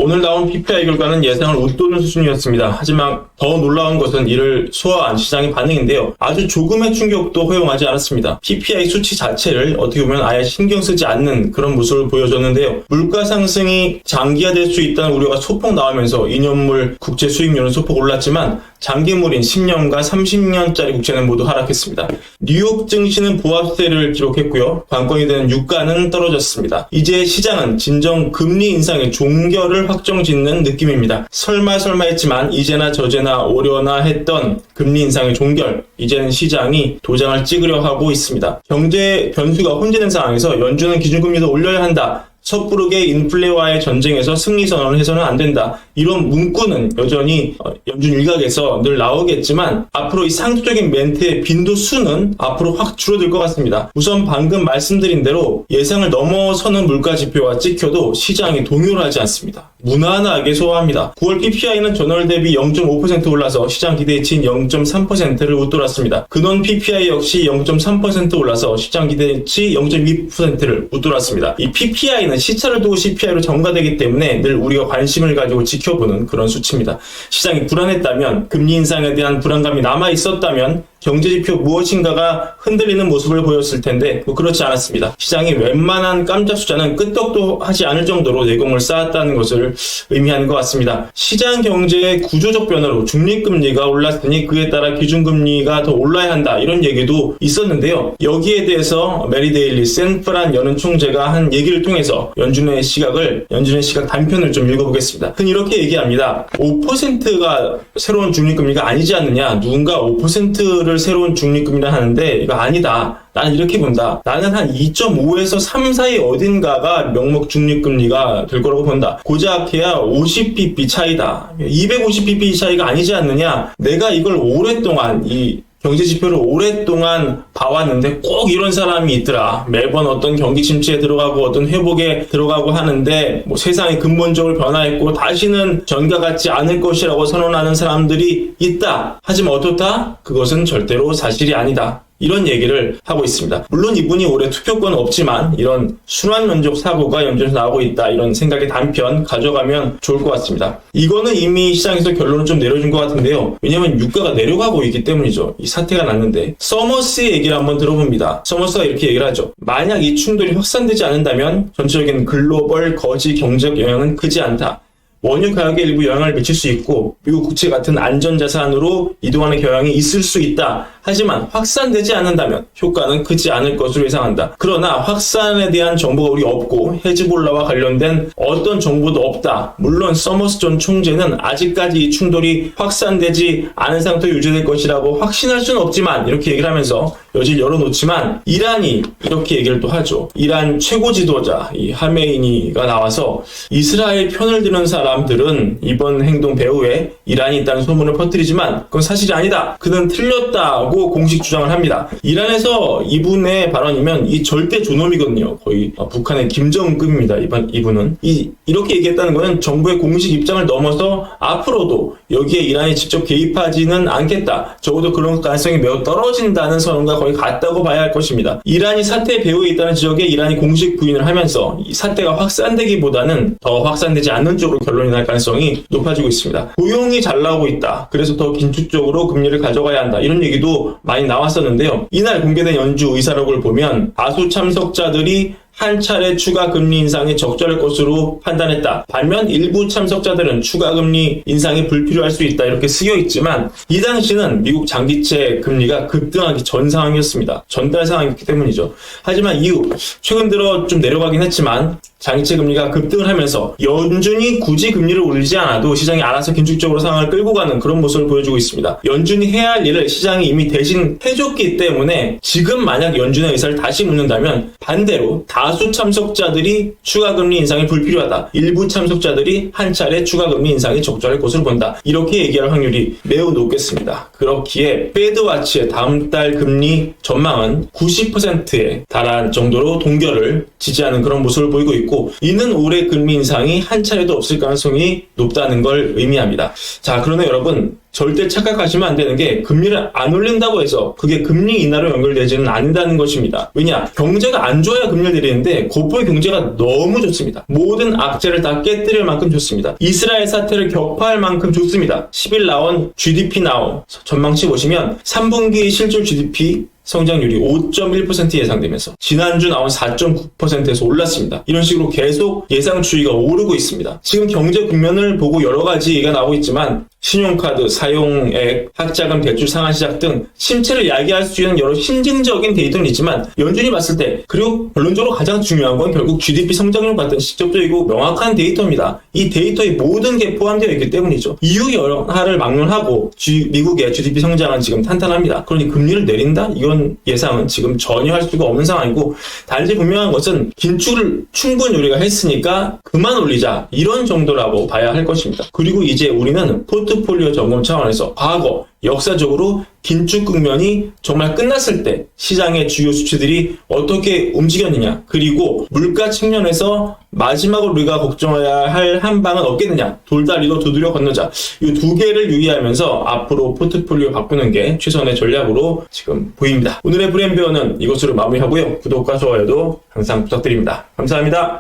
오늘 나온 PPI 결과는 예상을 웃도는 수준이었습니다. 하지만 더 놀라운 것은 이를 소화한 시장의 반응인데요. 아주 조금의 충격도 허용하지 않았습니다. PPI 수치 자체를 어떻게 보면 아예 신경 쓰지 않는 그런 모습을 보여줬는데요. 물가 상승이 장기화될 수 있다는 우려가 소폭 나오면서 2년물 국채 수익률은 소폭 올랐지만 장기물인 10년과 30년짜리 국채는 모두 하락했습니다. 뉴욕 증시는 보합세를 기록했고요. 관건이 되는 유가는 떨어졌습니다. 이제 시장은 진정 금리 인상의 종결을 확정짓는 느낌입니다. 설마 했지만 이제나 저제나 오려나 했던 금리 인상의 종결, 이제는 시장이 도장을 찍으려 하고 있습니다. 경제 변수가 혼재된 상황에서 연준은 기준금리도 올려야 한다. 섣부르게 인플레와의 전쟁에서 승리 선언을 해서는 안 된다. 이런 문구는 여전히 연준 일각에서 늘 나오겠지만 앞으로 이 상투적인 멘트의 빈도수는 앞으로 확 줄어들 것 같습니다. 우선 방금 말씀드린 대로 예상을 넘어서는 물가 지표가 찍혀도 시장이 동요를 하지 않습니다. 무난하게 소화합니다. 9월 PPI는 전월 대비 0.5% 올라서 시장 기대치인 0.3%를 웃돌았습니다. 근원 PPI 역시 0.3% 올라서 시장 기대치 0.2%를 웃돌았습니다. 이 PPI는 시차를 두고 CPI로 전가되기 때문에 늘 우리가 관심을 가지고 지켜보는 그런 수치입니다. 시장이 불안했다면, 금리 인상에 대한 불안감이 남아있었다면 경제지표 무엇인가가 흔들리는 모습을 보였을 텐데 그렇지 않았습니다. 시장이 웬만한 깜짝 숫자는 끄떡도 하지 않을 정도로 내공을 쌓았다는 것을 의미하는 것 같습니다. 시장 경제의 구조적 변화로 중립금리가 올랐으니 그에 따라 기준금리가 더 올라야 한다, 이런 얘기도 있었는데요. 여기에 대해서 메리 데일리 샌프란 연은 총재가 한 얘기를 통해서 연준의 시각 단편을 좀 읽어보겠습니다. 흔히 이렇게 얘기합니다. 5%가 새로운 중립금리가 아니지 않느냐, 누군가 5%를 새로운 중립금리라 하는데 이거 아니다. 나는 이렇게 본다. 나는 한 2.5에서 3 사이 어딘가가 명목 중립금리가 될 거라고 본다. 고작 해야 50bp 차이다. 250bp 차이가 아니지 않느냐. 내가 이걸 오랫동안 경제지표를 오랫동안 봐왔는데 꼭 이런 사람이 있더라. 매번 어떤 경기 침체에 들어가고 어떤 회복에 들어가고 하는데 세상이 근본적으로 변화했고 다시는 전과 같지 않을 것이라고 선언하는 사람들이 있다. 하지만 어떻다? 그것은 절대로 사실이 아니다. 이런 얘기를 하고 있습니다. 물론 이분이 올해 투표권은 없지만 이런 순환 면적 사고가 연준에서 나오고 있다, 이런 생각의 단편 가져가면 좋을 것 같습니다. 이거는 이미 시장에서 결론을 좀 내려준 것 같은데요. 왜냐하면 유가가 내려가고 있기 때문이죠. 이 사태가 났는데 서머스의 얘기를 한번 들어봅니다. 서머스가 이렇게 얘기를 하죠. 만약 이 충돌이 확산되지 않는다면 전체적인 글로벌 거시 경제적 영향은 크지 않다. 원유 가격에 일부 영향을 미칠 수 있고 미국 국채 같은 안전자산으로 이동하는 경향이 있을 수 있다. 하지만 확산되지 않는다면 효과는 크지 않을 것으로 예상한다. 그러나 확산에 대한 정보가 우리 없고 헤즈볼라와 관련된 어떤 정보도 없다. 물론 서머스 전 총재는 아직까지 이 충돌이 확산되지 않은 상태로 유지될 것이라고 확신할 수는 없지만 이렇게 얘기를 하면서 여지를 열어놓지만 이란이 이렇게 얘기를 또 하죠. 이란 최고 지도자 이 하메이니가 나와서 이스라엘 편을 드는 사람들은 이번 행동 배후에 이란이 있다는 소문을 퍼뜨리지만 그건 사실이 아니다. 그는 틀렸다고 공식 주장을 합니다. 이란에서 이분의 발언이면 이 절대 존엄이거든요. 거의 북한의 김정은급입니다. 이분은 이렇게 얘기했다는 것은 정부의 공식 입장을 넘어서 앞으로도 여기에 이란이 직접 개입하지는 않겠다. 적어도 그런 가능성이 매우 떨어진다는 선언과 거의 같다고 봐야 할 것입니다. 이란이 사태 배후에 있다는 지적에 이란이 공식 부인을 하면서 이 사태가 확산되기보다는 더 확산되지 않는 쪽으로 결론이 날 가능성이 높아지고 있습니다. 고용이 잘 나오고 있다. 그래서 더 긴축적으로 금리를 가져가야 한다. 이런 얘기도 많이 나왔었는데요. 이날 공개된 연주 의사록을 보면 다수 참석자들이 한 차례 추가 금리 인상이 적절할 것으로 판단했다. 반면 일부 참석자들은 추가 금리 인상이 불필요할 수 있다, 이렇게 쓰여 있지만 이 당시는 미국 장기채 금리가 급등하기 전 상황이었습니다. 전달 상황이기 때문이죠. 하지만 이후 최근 들어 좀 내려가긴 했지만 장기채 금리가 급등을 하면서 연준이 굳이 금리를 올리지 않아도 시장이 알아서 긴축적으로 상황을 끌고 가는 그런 모습을 보여주고 있습니다. 연준이 해야 할 일을 시장이 이미 대신 해줬기 때문에 지금 만약 연준의 의사를 다시 묻는다면 반대로 다수 참석자들이 추가 금리 인상이 불필요하다. 일부 참석자들이 한 차례 추가 금리 인상이 적절할 것으로 본다. 이렇게 얘기할 확률이 매우 높겠습니다. 그렇기에 페드와치의 다음 달 금리 전망은 90%에 달할 정도로 동결을 지지하는 그런 모습을 보이고 있고 이는 올해 금리 인상이 한 차례도 없을 가능성이 높다는 걸 의미합니다. 자, 그러나 여러분 절대 착각하시면 안 되는 게 금리를 안 올린다고 해서 그게 금리 인하로 연결되지는 않는다는 것입니다. 왜냐? 경제가 안 좋아야 금리를 내리는데 고프의 경제가 너무 좋습니다. 모든 악재를 다 깨뜨릴 만큼 좋습니다. 이스라엘 사태를 격파할 만큼 좋습니다. 10일 나온 GDP 나우 전망치 보시면 3분기 실질 GDP 성장률이 5.1% 예상되면서 지난주 나온 4.9%에서 올랐습니다. 이런 식으로 계속 예상 추이가 오르고 있습니다. 지금 경제 국면을 보고 여러 가지 얘기가 나오고 있지만 신용카드 사용액, 학자금 대출 상한 시작 등 침체를 야기할 수 있는 여러 심증적인 데이터는 있지만 연준이 봤을 때 그리고 결론적으로 가장 중요한 건 결국 GDP 성장률 같은 직접적이고 명확한 데이터입니다. 이 데이터에 모든 게 포함되어 있기 때문이죠. 이후 열화를 막론하고 미국의 GDP 성장은 지금 탄탄합니다. 그러니 금리를 내린다? 이건 예상은 지금 전혀 할 수가 없는 상황이고 단지 분명한 것은 긴축을 충분히 우리가 했으니까 그만 올리자 이런 정도라고 봐야 할 것입니다. 그리고 이제 우리는 포트폴리오 점검 차원에서 과거 역사적으로 긴축 국면이 정말 끝났을 때 시장의 주요 수치들이 어떻게 움직였느냐 그리고 물가 측면에서 마지막으로 우리가 걱정해야 할 한 방은 없겠느냐 돌다리도 두드려 건너자 이 두 개를 유의하면서 앞으로 포트폴리오 바꾸는 게 최선의 전략으로 지금 보입니다. 오늘의 브레인베어는 이것으로 마무리하고요. 구독과 좋아요도 항상 부탁드립니다. 감사합니다.